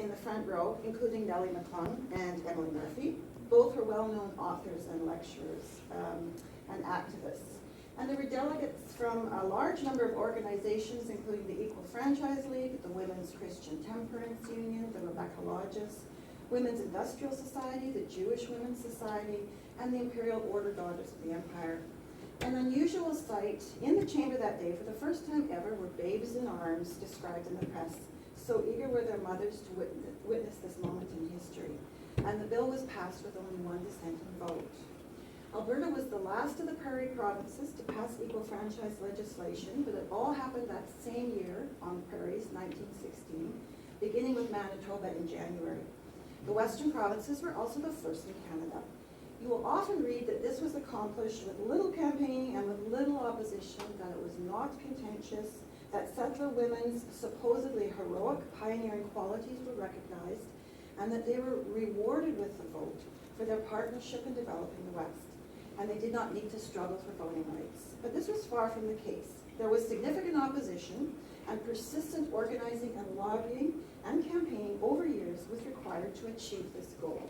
in the front row, including Nellie McClung and Emily Murphy. Both were well-known authors and lecturers and activists. And there were delegates from a large number of organizations, including the Equal Franchise League, the Women's Christian Temperance Union, the Rebecca Lodges, Women's Industrial Society, the Jewish Women's Society, and the Imperial Order Daughters of the Empire. An unusual sight in the chamber that day, for the first time ever, were babes in arms described in the press. So eager were their mothers to witness this moment in history. And the bill was passed with only one dissenting vote. Alberta was the last of the Prairie provinces to pass equal franchise legislation, but it all happened that same year on the Prairies, 1916, beginning with Manitoba in January. The Western provinces were also the first in Canada. You will often read that this was accomplished with little campaigning and with little opposition, that it was not contentious, that settler women's supposedly heroic pioneering qualities were recognized, and that they were rewarded with the vote for their partnership in developing the West. And they did not need to struggle for voting rights. But this was far from the case. There was significant opposition, and persistent organizing and lobbying and campaigning over years was required to achieve this goal.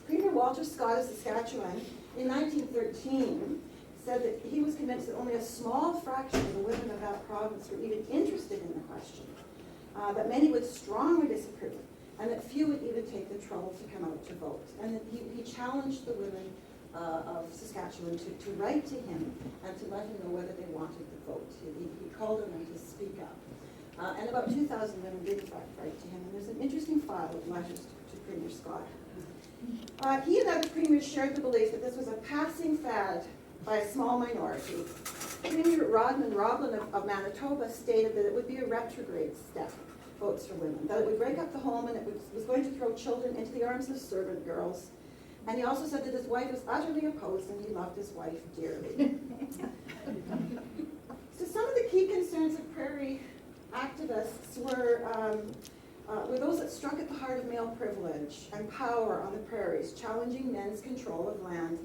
Premier Walter Scott of Saskatchewan in 1913 said that he was convinced that only a small fraction of the women of that province were even interested in the question, that many would strongly disapprove, and that few would even take the trouble to come out to vote. And that he challenged the women of Saskatchewan to write to him and to let him know whether they wanted the vote. He called on them to speak up. And about 2,000 women did in fact write to him, and there's an interesting file of letters to Premier Scott. He and other premiers shared the belief that this was a passing fad by a small minority. Premier Rodman Roblin of Manitoba stated that it would be a retrograde step, votes for women, that it would break up the home and it was going to throw children into the arms of servant girls. And he also said that his wife was utterly opposed and he loved his wife dearly. So some of the key concerns of Prairie activists were those that struck at the heart of male privilege and power on the prairies, challenging men's control of land.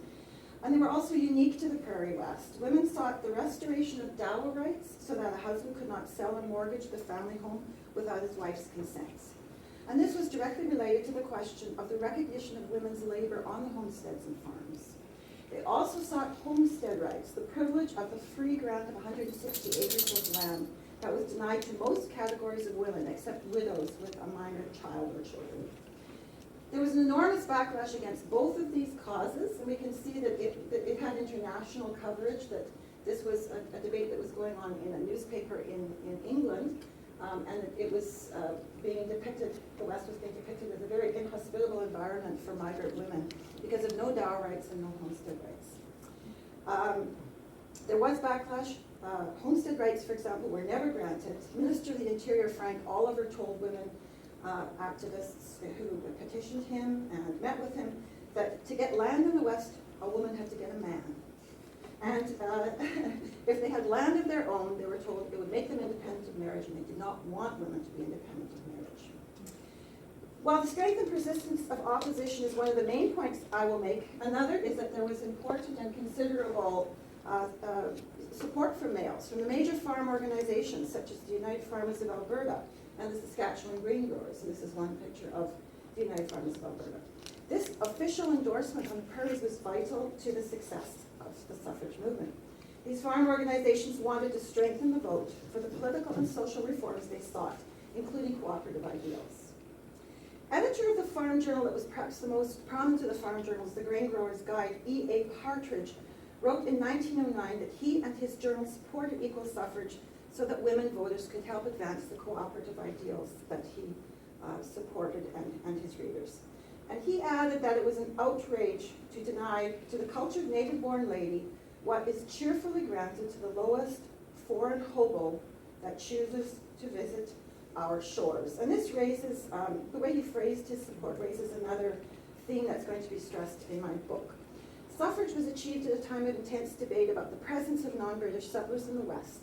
And they were also unique to the Prairie West. Women sought the restoration of dower rights so that a husband could not sell or mortgage the family home without his wife's consent. And this was directly related to the question of the recognition of women's labor on the homesteads and farms. They also sought homestead rights, the privilege of the free grant of 160 acres of land that was denied to most categories of women except widows with a minor child or children. There was an enormous backlash against both of these causes, and we can see that it had international coverage, that this was a debate that was going on in a newspaper in England, and it was being depicted, the West was being depicted as a very inhospitable environment for migrant women because of no dower rights and no homestead rights. There was backlash. Homestead rights, for example, were never granted. Minister of the Interior Frank Oliver told women activists who petitioned him and met with him that to get land in the West, a woman had to get a man. And if they had land of their own, they were told it would make them independent of marriage, and they did not want women to be independent of marriage. While the strength and persistence of opposition is one of the main points I will make, another is that there was important and considerable support from males, from the major farm organizations such as the United Farmers of Alberta and the Saskatchewan Grain Growers. And this is one picture of the United Farmers of Alberta. This official endorsement on the Prairies was vital to the success of the suffrage movement. These farm organizations wanted to strengthen the vote for the political and social reforms they sought, including cooperative ideals. Editor of the Farm Journal that was perhaps the most prominent of the farm journals, the Grain Growers Guide, E.A. Partridge, wrote in 1909 that he and his journal supported equal suffrage so that women voters could help advance the cooperative ideals that he supported and his readers. And he added that it was an outrage to deny to the cultured native-born lady what is cheerfully granted to the lowest foreign hobo that chooses to visit our shores. And this raises, the way he phrased his support raises another theme that's going to be stressed in my book. Suffrage was achieved at a time of intense debate about the presence of non-British settlers in the West.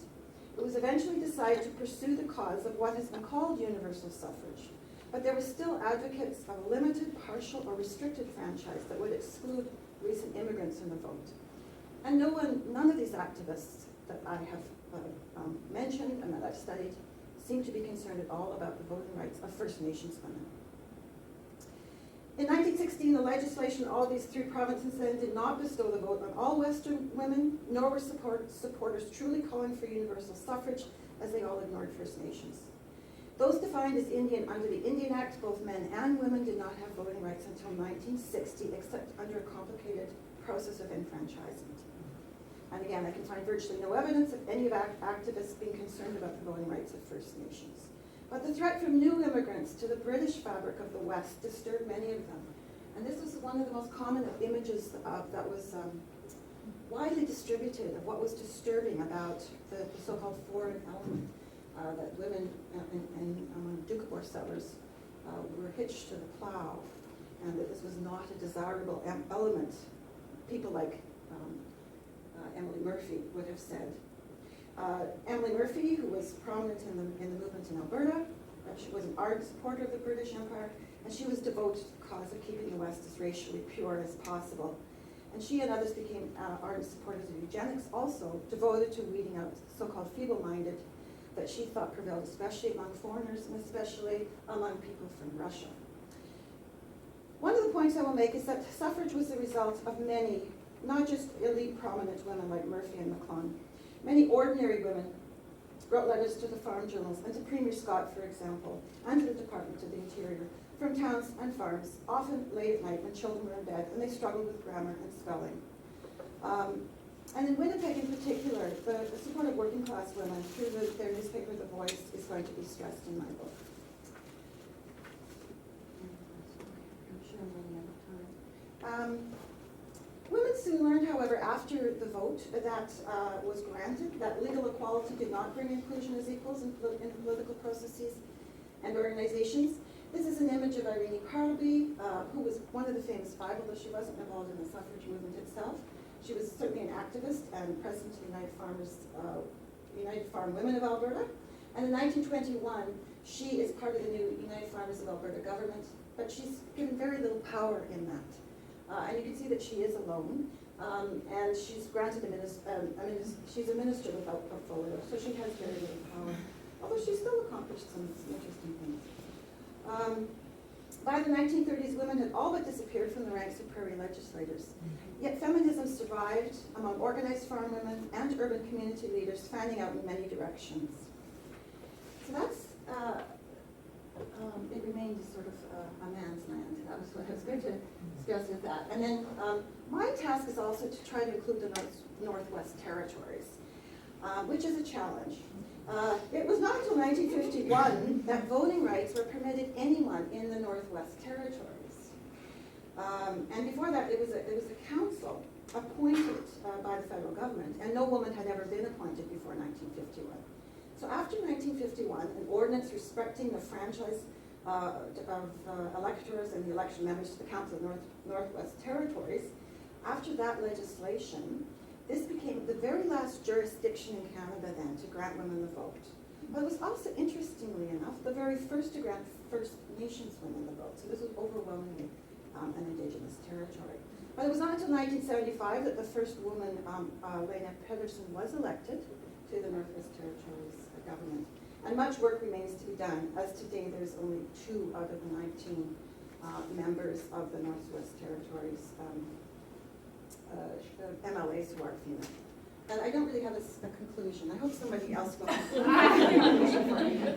It was eventually decided to pursue the cause of what has been called universal suffrage, but there were still advocates of a limited, partial, or restricted franchise that would exclude recent immigrants from the vote. And none of these activists that I have mentioned and that I've studied seem to be concerned at all about the voting rights of First Nations women. In 1916, the legislation in all these three provinces then did not bestow the vote on all Western women, nor were supporters truly calling for universal suffrage, as they all ignored First Nations. Those defined as Indian under the Indian Act, both men and women did not have voting rights until 1960, except under a complicated process of enfranchisement. And again, I can find virtually no evidence of any of activists being concerned about the voting rights of First Nations. But the threat from new immigrants to the British fabric of the West disturbed many of them. And this was one of the most common images that was widely distributed of what was disturbing about the so-called foreign element, that women among Doukhobor settlers were hitched to the plow, and that this was not a desirable element. People like Emily Murphy would have said. Emily Murphy, who was prominent in the movement in Alberta, she was an ardent supporter of the British Empire, and she was devoted to the cause of keeping the West as racially pure as possible. And she and others became ardent supporters of eugenics, also devoted to weeding out so-called feeble-minded that she thought prevailed, especially among foreigners and especially among people from Russia. One of the points I will make is that suffrage was the result of many, not just elite prominent women like Murphy and McClung. Many ordinary women wrote letters to the farm journals and to Premier Scott, for example, and to the Department of the Interior, from towns and farms, often late at night when children were in bed and they struggled with grammar and spelling. And in Winnipeg in particular, the support of working class women through their newspaper, The Voice, is going to be stressed in my book. I'm sure I'm running out of time. Women soon learned, however, after the vote that was granted, that legal equality did not bring inclusion as equals in political processes and organizations. This is an image of Irene Carlby, who was one of the famous five, although she wasn't involved in the suffrage movement itself. She was certainly an activist and president of the United Farm Women of Alberta. And in 1921, she is part of the new United Farmers of Alberta government, but she's given very little power in that. And you can see that she is alone, and she's granted she's a minister without portfolio, so she has very little power, although she's still accomplished some interesting things. By the 1930s, women had all but disappeared from the ranks of prairie legislators. Yet feminism survived among organized farm women and urban community leaders, fanning out in many directions. So that's, it remained sort of a man's land. That was what I was going to discuss with that. And then my task is also to try to include the Northwest Territories, which is a challenge. It was not until 1951 that voting rights were permitted anyone in the Northwest Territories. And before that, it was a council appointed by the federal government, and no woman had ever been appointed before 1951. So after 1951, an ordinance respecting the franchise of electors and the election members to the Council of Northwest Territories, after that legislation, this became the very last jurisdiction in Canada then to grant women the vote. But it was also, interestingly enough, the very first to grant First Nations women the vote. So this was overwhelmingly an Indigenous territory. But it was not until 1975 that the first woman, Lena Pedersen, was elected to the Northwest Territories government. And much work remains to be done, as today there's only 2 out of the 19 members of the Northwest Territories MLAs who are female. And I don't really have a conclusion. I hope somebody else will have a conclusion for me.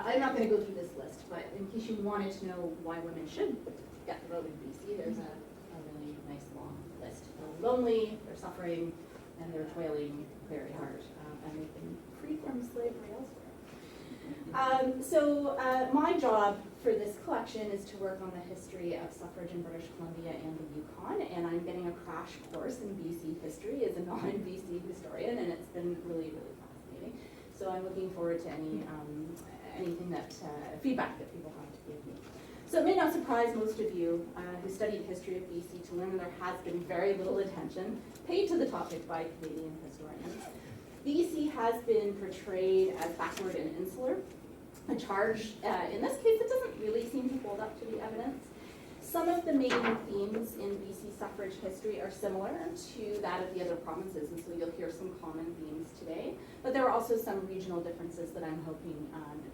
I'm not going to go through this list, but in case you wanted to know why women should get the vote in BC, there's a really nice long list. They're lonely, they're suffering, and they're toiling very hard, and they've been freed from slavery elsewhere. So my job for this collection is to work on the history of suffrage in British Columbia and the Yukon, and I'm getting a crash course in BC history as a non-BC historian, and it's been really, really fascinating. So I'm looking forward to anything that feedback that people have to give me. So it may not surprise most of you who study the history of BC to learn that there has been very little attention paid to the topic by Canadian historians. BC has been portrayed as backward and insular, a charge in this case that doesn't really seem to hold up to the evidence. Some of the main themes in BC suffrage history are similar to that of the other provinces, and so you'll hear some common themes today. But there are also some regional differences that I'm hoping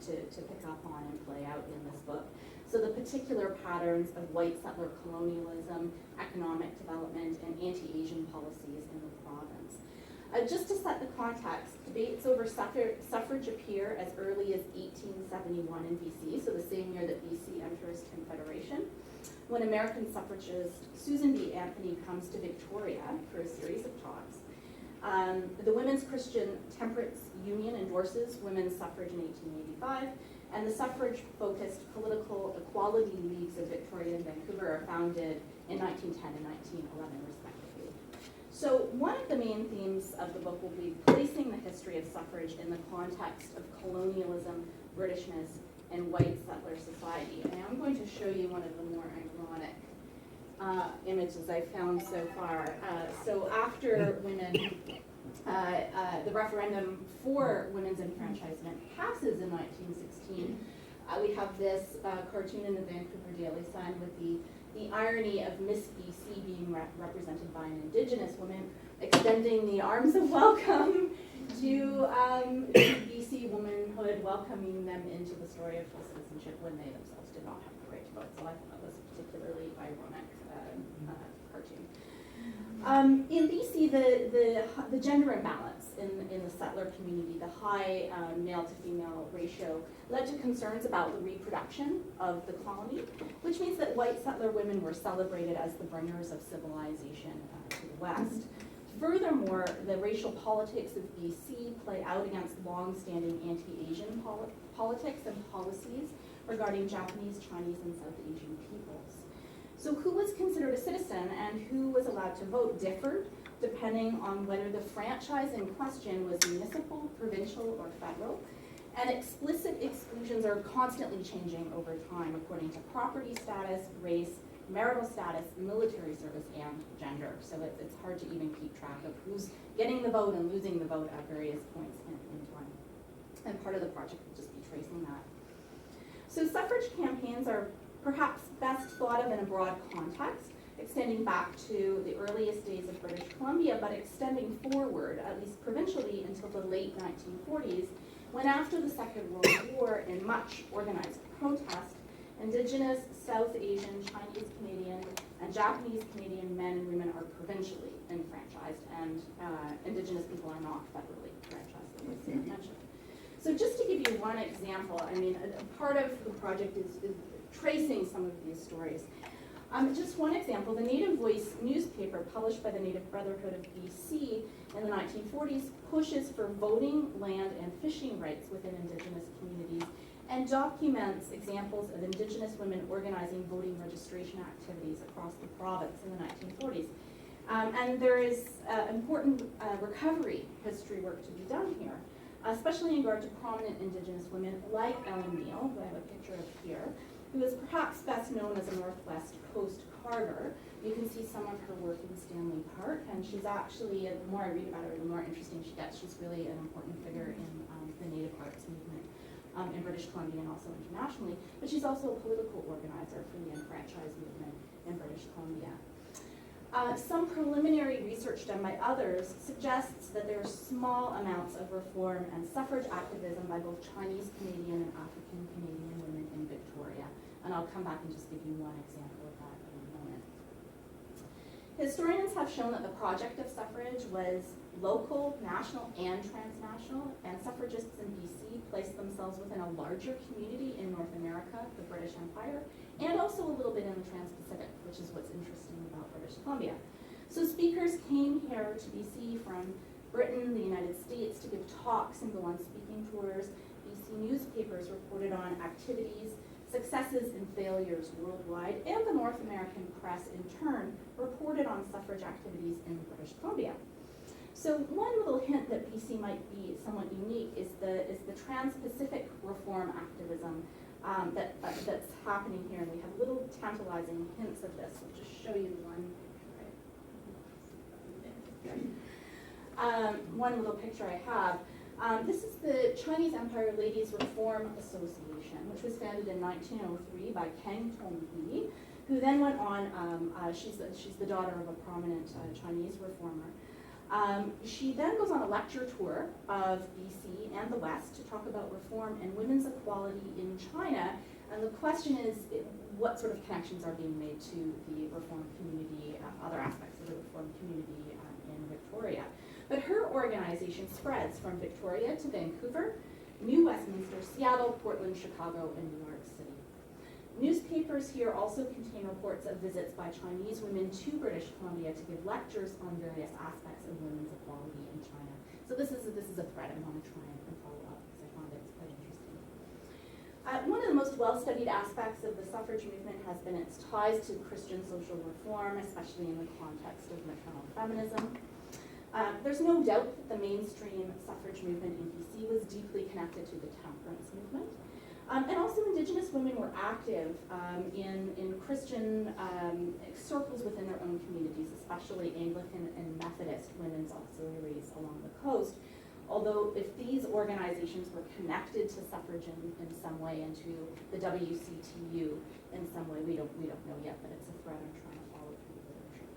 to pick up on and play out in this book. So the particular patterns of white settler colonialism, economic development, and anti-Asian policies in the province. Just to set the context, debates over suffrage appear as early as 1871 in BC, so the same year that BC enters Confederation, when American suffragist Susan B. Anthony comes to Victoria for a series of talks. The Women's Christian Temperance Union endorses women's suffrage in 1885, and the suffrage-focused political equality leagues of Victoria and Vancouver are founded in 1910 and 1911, respectively. So one of the main themes of the book will be placing the history of suffrage in the context of colonialism, Britishness, and white settler society. And I'm going to show you one of the more ironic images I've found so far. So after women, the referendum for women's enfranchisement passes in 1916, we have this cartoon in the Vancouver Daily Sun with the irony of Miss BC being represented by an Indigenous woman, extending the arms of welcome to BC womanhood, welcoming them into the story of full citizenship when they themselves did not have the right to vote. So I thought that was a particularly ironic cartoon. In BC, the gender imbalance in the settler community, the high male to female ratio, led to concerns about the reproduction of the colony, which means that white settler women were celebrated as the bringers of civilization to the West. Furthermore, the racial politics of BC play out against long-standing anti-Asian politics and policies regarding Japanese, Chinese, and South Asian peoples. So who was considered a citizen and who was allowed to vote differed depending on whether the franchise in question was municipal, provincial, or federal. And explicit exclusions are constantly changing over time according to property status, race, marital status, military service, and gender. So it's hard to even keep track of who's getting the vote and losing the vote at various points in time. And part of the project will just be tracing that. So suffrage campaigns are perhaps best thought of in a broad context, extending back to the earliest days of British Columbia, but extending forward, at least provincially, until the late 1940s, when after the Second World War, in much organized protest, Indigenous, South Asian, Chinese Canadian, and Japanese Canadian men and women are provincially enfranchised, and Indigenous people are not federally franchised, as I mentioned. So just to give you one example, I mean, a part of the project is tracing some of these stories. Just one example, the Native Voice newspaper published by the Native Brotherhood of BC in the 1940s pushes for voting, land, and fishing rights within Indigenous communities and documents examples of Indigenous women organizing voting registration activities across the province in the 1940s. And there is important recovery history work to be done here, especially in regard to prominent Indigenous women like Ellen Neal, who I have a picture of here, who is perhaps best known as a Northwest Coast carver. You can see some of her work in Stanley Park, and she's actually, the more I read about her, the more interesting she gets. She's really an important figure in the Native arts movement in British Columbia and also internationally, but she's also a political organizer for the enfranchised movement in British Columbia. Some preliminary research done by others suggests that there are small amounts of reform and suffrage activism by both Chinese Canadian and African Canadian women in Victoria. And I'll come back and just give you one example of that in a moment. Historians have shown that the project of suffrage was local, national, and transnational, and suffragists in BC placed themselves within a larger community in North America, the British Empire, and also a little bit in the Trans-Pacific, which is what's interesting about British Columbia. So speakers came here to BC from Britain, the United States, to give talks and go on speaking tours. BC newspapers reported on activities, successes, and failures worldwide, and the North American press, in turn, reported on suffrage activities in British Columbia. So one little hint that BC might be somewhat unique is the Trans-Pacific reform activism that's happening here, and we have little tantalizing hints of this. I'll just show you one little picture I have. This is the Chinese Empire Ladies Reform Association, which was founded in 1903 by Kang Tong-hee, who then went on, she's the daughter of a prominent Chinese reformer. She then goes on a lecture tour of BC and the West to talk about reform and women's equality in China. And the question is, what sort of connections are being made to the reform community, other aspects of the reform community in Victoria. But her organization spreads from Victoria to Vancouver, New Westminster, Seattle, Portland, Chicago, and New York City. Newspapers here also contain reports of visits by Chinese women to British Columbia to give lectures on various aspects of women's equality in China. So this is a thread I want to try and follow up because I found it quite interesting. One of the most well-studied aspects of the suffrage movement has been its ties to Christian social reform, especially in the context of maternal feminism. There's no doubt that the mainstream suffrage movement in BC was deeply connected to the temperance movement. And also Indigenous women were active in Christian circles within their own communities, especially Anglican and Methodist women's auxiliaries along the coast. Although if these organizations were connected to suffrage in some way and to the WCTU in some way, we don't know yet, but it's a thread I'm trying to follow through the literature.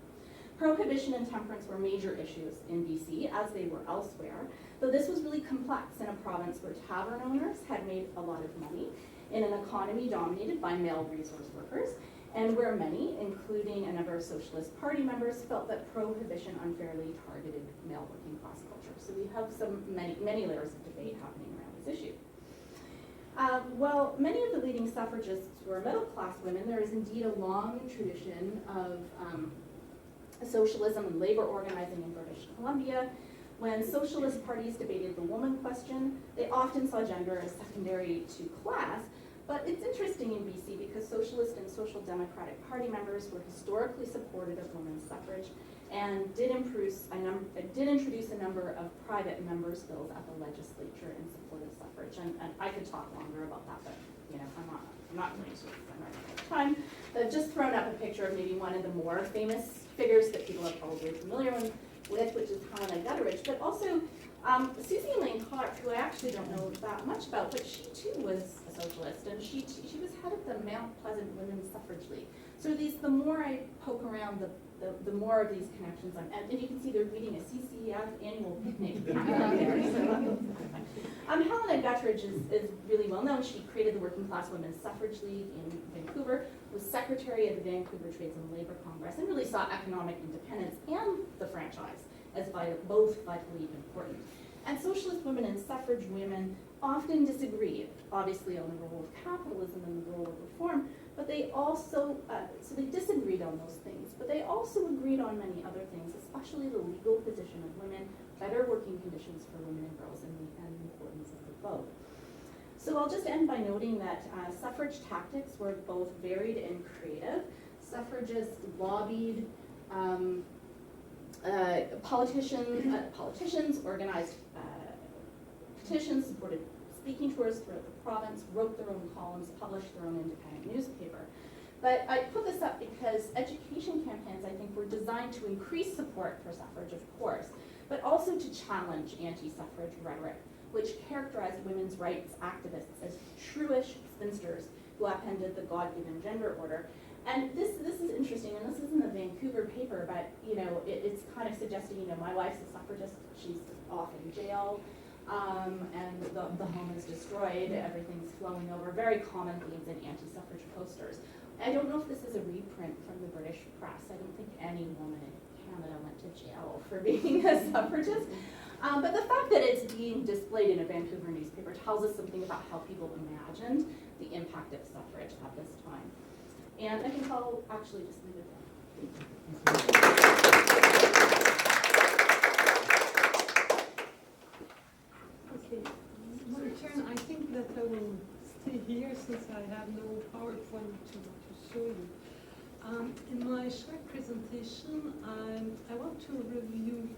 Prohibition and temperance were major issues in BC, as they were elsewhere, though this was really complex in a province where tavern owners had made a lot of money in an economy dominated by male resource workers, and where many, including a number of Socialist Party members, felt that prohibition unfairly targeted male working class culture. So we have many layers of debate happening around this issue. While many of the leading suffragists were middle-class women, there is indeed a long tradition of socialism and labor organizing in British Columbia. When socialist parties debated the woman question, they often saw gender as secondary to class. But it's interesting in BC because Socialist and Social Democratic Party members were historically supportive of women's suffrage and did introduce a number of private members' bills at the legislature in support of suffrage. And I could talk longer about that, but I'm not going to because I'm running out of time. I've just thrown up a picture of maybe one of the more famous figures that people are probably familiar with, which is Helena Gutteridge, but also Susie Elaine Clark, who I actually don't know that much about, but she too was a socialist, and she was head of the Mount Pleasant Women's Suffrage League. So the more I poke around, the more of these connections, and you can see they're leading a CCF annual picnic there. So, Helena Gutteridge is really well known. She created the Working Class Women's Suffrage League in Vancouver, was secretary of the Vancouver Trades and Labor Congress, and really saw economic independence and the franchise as both vitally important. And socialist women and suffrage women often disagreed, obviously, on the role of capitalism and the role of reform, but they also, so they disagreed on those things, but they also agreed on many other things, especially the legal position of women, better working conditions for women and girls, and the importance of the vote. So I'll just end by noting that suffrage tactics were both varied and creative. Suffragists lobbied, politicians organized petitions, supported speaking tours throughout the province, wrote their own columns, published their own independent newspaper. But I put this up because education campaigns, I think, were designed to increase support for suffrage, of course, but also to challenge anti-suffrage rhetoric, which characterized women's rights activists as shrewish spinsters who upended the God-given gender order. And this is interesting, and this isn't a Vancouver paper, but it's kind of suggesting, my wife's a suffragist, she's off in jail, and the home is destroyed, everything's flowing over, very common themes in anti-suffrage posters. I don't know if this is a reprint from the British press. I don't think any woman in Canada went to jail for being a suffragist. But the fact that it's being displayed in a Vancouver newspaper tells us something about how people imagined the impact of suffrage at this time. And I think I'll actually just leave it there. Okay, my turn. I think that I will stay here since I have no PowerPoint to show you. In my short presentation, I want to review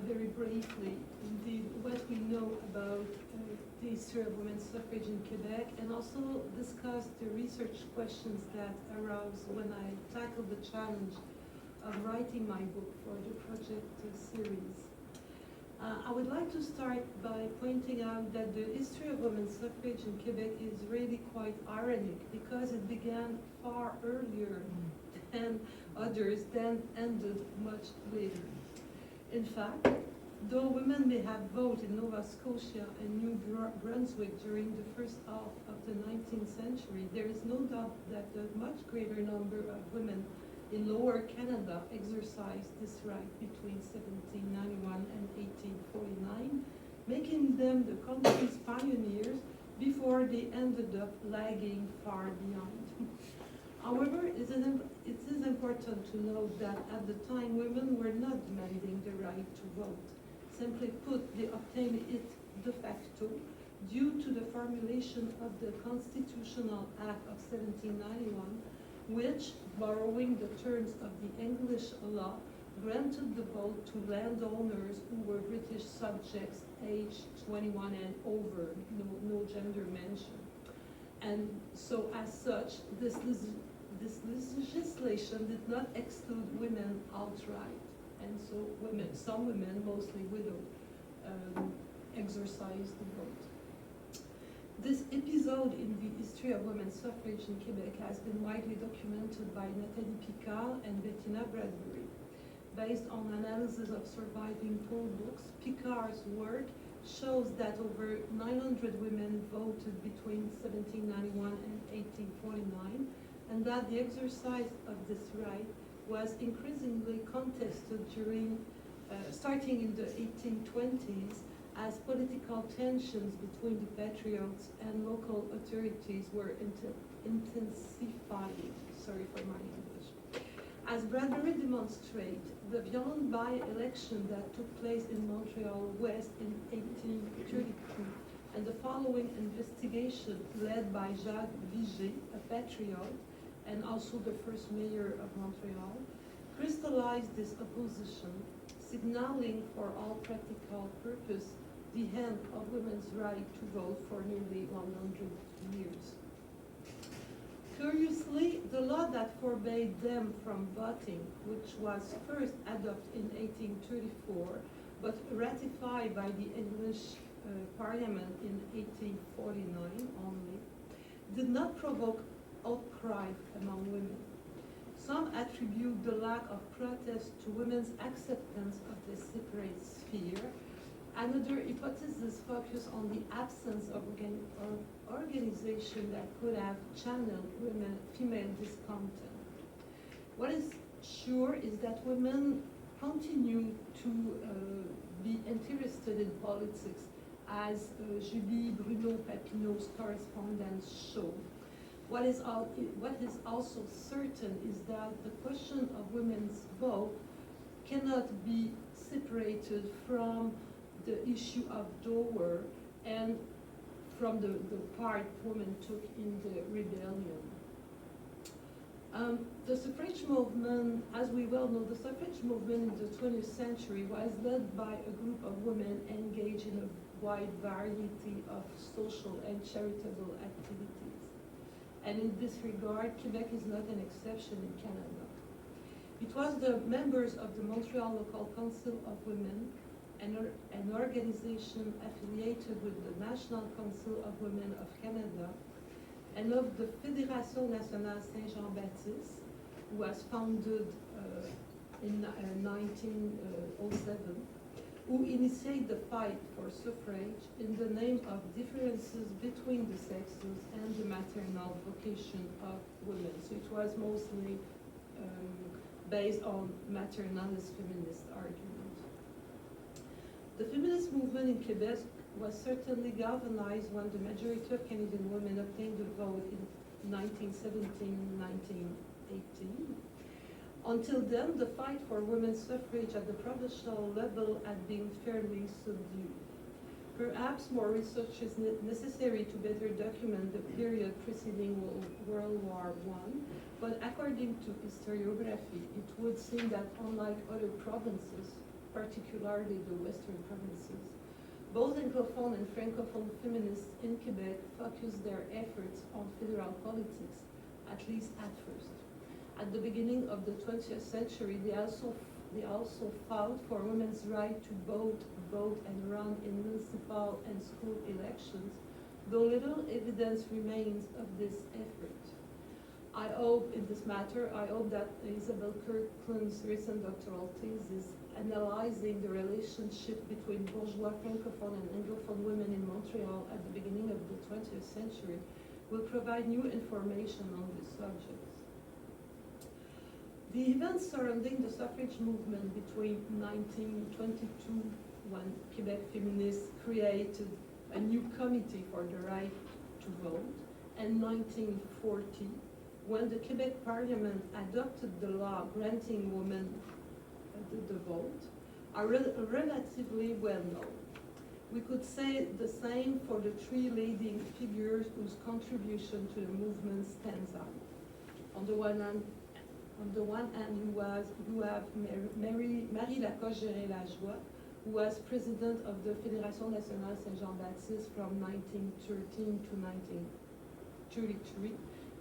very briefly, indeed, what we know about the history of women's suffrage in Quebec, and also discuss the research questions that arose when I tackled the challenge of writing my book for the project series. I would like to start by pointing out that the history of women's suffrage in Quebec is really quite ironic, because it began far earlier than others, then ended much later. In fact, though women may have voted in Nova Scotia and New Brunswick during the first half of the 19th century, there is no doubt that a much greater number of women in Lower Canada exercised this right between 1791 and 1849, making them the country's pioneers before they ended up lagging far behind. However, it is important to note that at the time women were not demanding the right to vote. Simply put, they obtained it de facto due to the formulation of the Constitutional Act of 1791, which, borrowing the terms of the English law, granted the vote to landowners who were British subjects aged 21 and over, no gender mentioned. And so as such, this legislation did not exclude women outright. And so some women, mostly widows, exercised the vote. This episode in the history of women's suffrage in Quebec has been widely documented by Nathalie Picard and Bettina Bradbury. Based on analysis of surviving poll books, Picard's work shows that over 900 women voted between 1791 and 1849, and that the exercise of this right was increasingly contested starting in the 1820s, as political tensions between the patriots and local authorities were intensifying. Sorry for my English. As Bradbury demonstrates, the violent by-election that took place in Montreal West in 1832 and the following investigation led by Jacques Vigée, a patriot, and also the first mayor of Montreal, crystallized this opposition, signaling for all practical purpose the end of women's right to vote for nearly 100 years. Curiously, the law that forbade them from voting, which was first adopted in 1834, but ratified by the English Parliament in 1849 only, did not provoke outcry among women. Some attribute the lack of protest to women's acceptance of the separate sphere. Another hypothesis focuses on the absence of organization that could have channeled female discontent. What is sure is that women continue to be interested in politics, as Julie Bruno-Papineau's correspondence show. What is also certain is that the question of women's vote cannot be separated from the issue of dower and from the part women took in the rebellion. The suffrage movement, as we well know, the suffrage movement in the 20th century was led by a group of women engaged in a wide variety of social and charitable activities. And in this regard, Quebec is not an exception in Canada. It was the members of the Montreal Local Council of Women, an organization affiliated with the National Council of Women of Canada, and of the Fédération Nationale Saint-Jean-Baptiste, who was founded in 1907, who initiated the fight for suffrage in the name of differences between the sexes and the maternal vocation of women. So it was mostly based on maternalist feminist arguments. The feminist movement in Quebec was certainly galvanized when the majority of Canadian women obtained the vote in 1917-1918. Until then, the fight for women's suffrage at the provincial level had been fairly subdued. Perhaps more research is necessary to better document the period preceding World War I, but according to historiography, it would seem that unlike other provinces, particularly the Western provinces. Both Anglophone and Francophone feminists in Quebec focused their efforts on federal politics, at least at first. At the beginning of the 20th century, they also fought for women's right to vote and run in municipal and school elections, though little evidence remains of this effort. I hope that Isabel Kirkland's recent doctoral thesis analyzing the relationship between bourgeois Francophone and Anglophone women in Montreal at the beginning of the 20th century will provide new information on this subject. The events surrounding the suffrage movement between 1922, when Quebec feminists created a new committee for the right to vote, and 1940, when the Quebec Parliament adopted the law granting women the vote, are relatively well known. We could say the same for the three leading figures whose contribution to the movement stands out. On the one hand, you have Marie Lacoste-Gérin-Lajoie, who was president of the Fédération Nationale Saint-Jean-Baptiste from 1913 to 1933,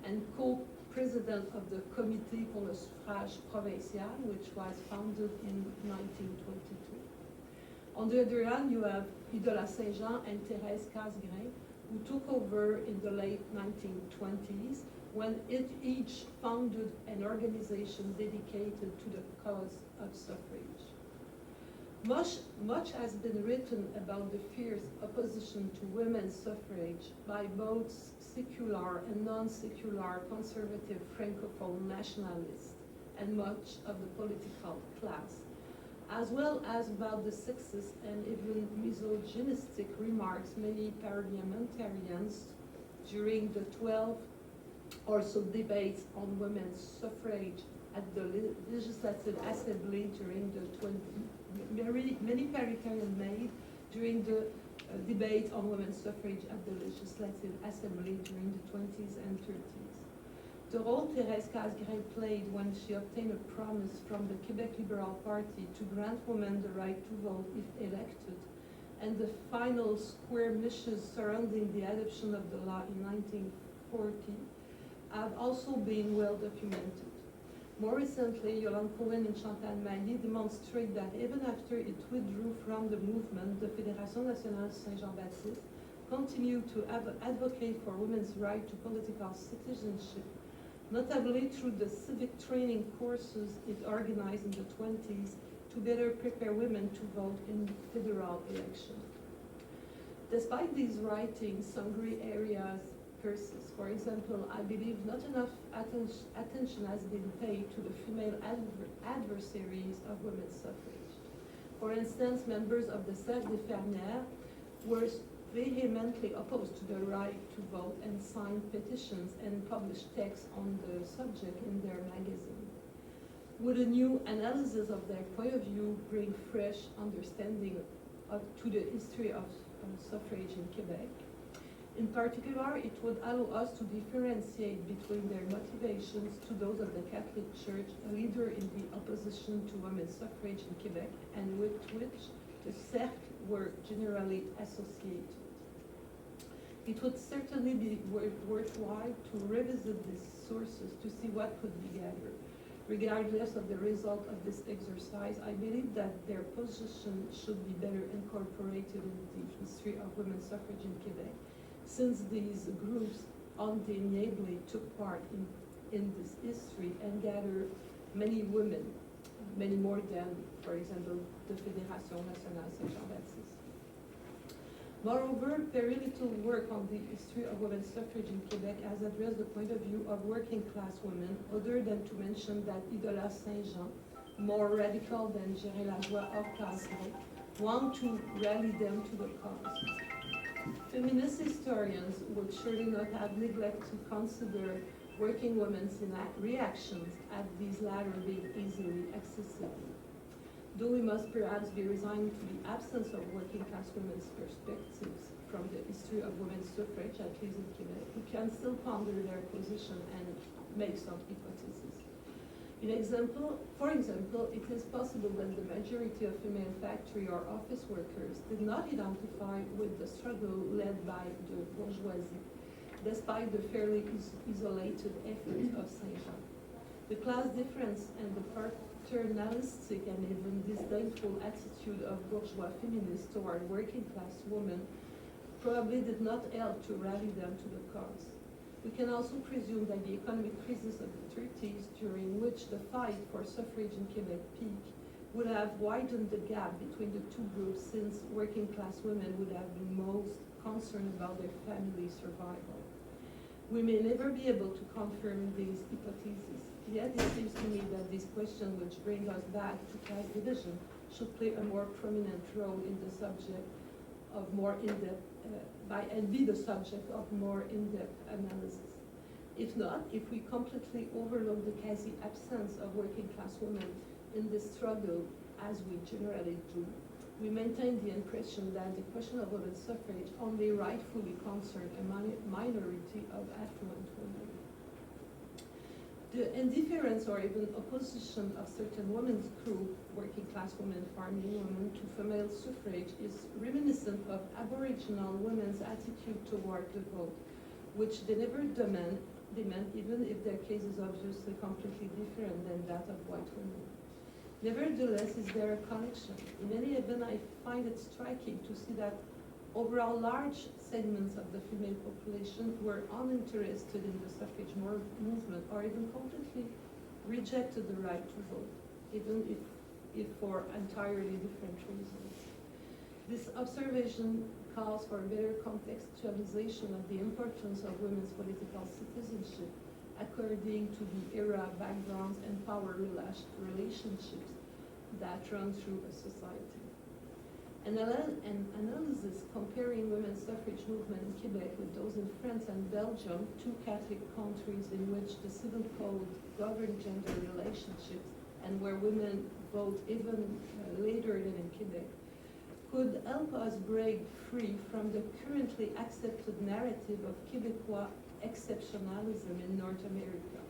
and co-president of the Comité pour le suffrage provincial, which was founded in 1922. On the other hand, you have Idola Saint-Jean and Thérèse Casgrain, who took over in the late 1920s, when each founded an organization dedicated to the cause of suffrage. Much has been written about the fierce opposition to women's suffrage by both secular and non-secular conservative Francophone nationalists and much of the political class, as well as about the sexist and even misogynistic remarks many parliamentarians during the 12 or so debates on women's suffrage at the Legislative Assembly during the many parliamentarians made during the debate on women's suffrage at the Legislative Assembly during the 20s and 30s. The role Thérèse Casgrain played when she obtained a promise from the Quebec Liberal Party to grant women the right to vote if elected, and the final skirmishes surrounding the adoption of the law in 1940 have also been well documented. More recently, Yolande Cohen and Chantal Mailly demonstrate that even after it withdrew from the movement, the Fédération Nationale Saint-Jean-Baptiste continued to advocate for women's right to political citizenship, notably through the civic training courses it organized in the 20s to better prepare women to vote in federal elections. Despite these writings, some gray areas persist. For example, I believe not enough attention has been paid to the female adversaries of women's suffrage. For instance, members of the Cercle des Fermières were vehemently opposed to the right to vote and signed petitions and published texts on the subject in their magazine. Would a new analysis of their point of view bring fresh understanding to the history of suffrage in Quebec? In particular, it would allow us to differentiate between their motivations to those of the Catholic Church, a leader in the opposition to women's suffrage in Quebec, and with which the Cercle were generally associated. It would certainly be worthwhile to revisit these sources to see what could be gathered. Regardless of the result of this exercise, I believe that their position should be better incorporated in the history of women's suffrage in Quebec, since these groups undeniably took part in this history and gathered many women, many more than, for example, the Fédération Nationale Saint-Jean-Baptiste. Moreover, very little work on the history of women's suffrage in Quebec has addressed the point of view of working class women, other than to mention that Idola Saint-Jean, more radical than Gérin-Lajoie or Casgrain, want to rally them to the cause. Feminist historians would surely not have neglected to consider working women's reactions at these latter being easily accessible. Though we must perhaps be resigned to the absence of working class women's perspectives from the history of women's suffrage, at least in Quebec, we can still ponder their position and make some hypotheses. For example, it is possible that the majority of female factory or office workers did not identify with the struggle led by the bourgeoisie, despite the fairly isolated effort of Saint-Jean. The class difference and the paternalistic and even disdainful attitude of bourgeois feminists toward working class women probably did not help to rally them to the cause. We can also presume that the economic crisis of the 30s, during which the fight for suffrage in Quebec peaked, would have widened the gap between the two groups, since working class women would have been most concerned about their family survival. We may never be able to confirm these hypotheses, yet it seems to me that this question, which brings us back to class division, should play a more prominent role in the subject of more in-depth and be the subject of more in-depth analysis. If not, if we completely overlook the quasi-absence of working class women in this struggle, as we generally do, we maintain the impression that the question of women's suffrage only rightfully concerned a minority of affluent women. The indifference or even opposition of certain women's group, working class women, farming women, to female suffrage is reminiscent of Aboriginal women's attitude toward the vote, which they never demand even if their case is obviously completely different than that of white women. Nevertheless, is there a connection? In any event, I find it striking to see that overall large segments of the female population were uninterested in the suffrage movement or even completely rejected the right to vote, even if for entirely different reasons. This observation calls for a better contextualization of the importance of women's political citizenship according to the era, backgrounds, and power relationships that run through a society. An analysis comparing women's suffrage movement in Quebec with those in France and Belgium, two Catholic countries in which the civil code governed gender relationships and where women vote even later than in Quebec, could help us break free from the currently accepted narrative of Quebecois exceptionalism in North America.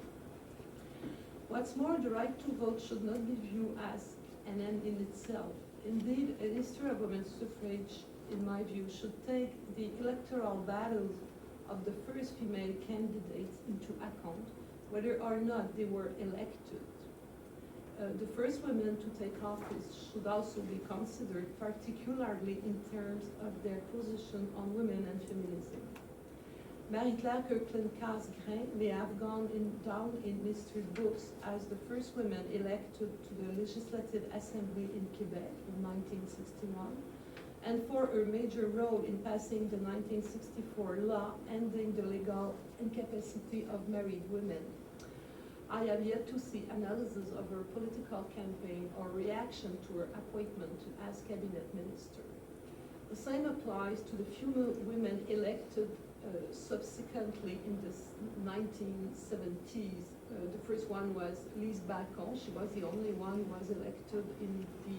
What's more, the right to vote should not be viewed as an end in itself. Indeed, a history of women's suffrage, in my view, should take the electoral battles of the first female candidates into account, whether or not they were elected. The first women to take office should also be considered, particularly in terms of their position on women and feminism. Marie-Claire Kirkland-Casgrain may have gone down in history books as the first woman elected to the Legislative Assembly in Quebec in 1961, and for her major role in passing the 1964 law ending the legal incapacity of married women. I have yet to see analysis of her political campaign or reaction to her appointment as cabinet minister. The same applies to the few women elected subsequently in the 1970s. The first one was Lise Bacon. She was the only one who was elected in the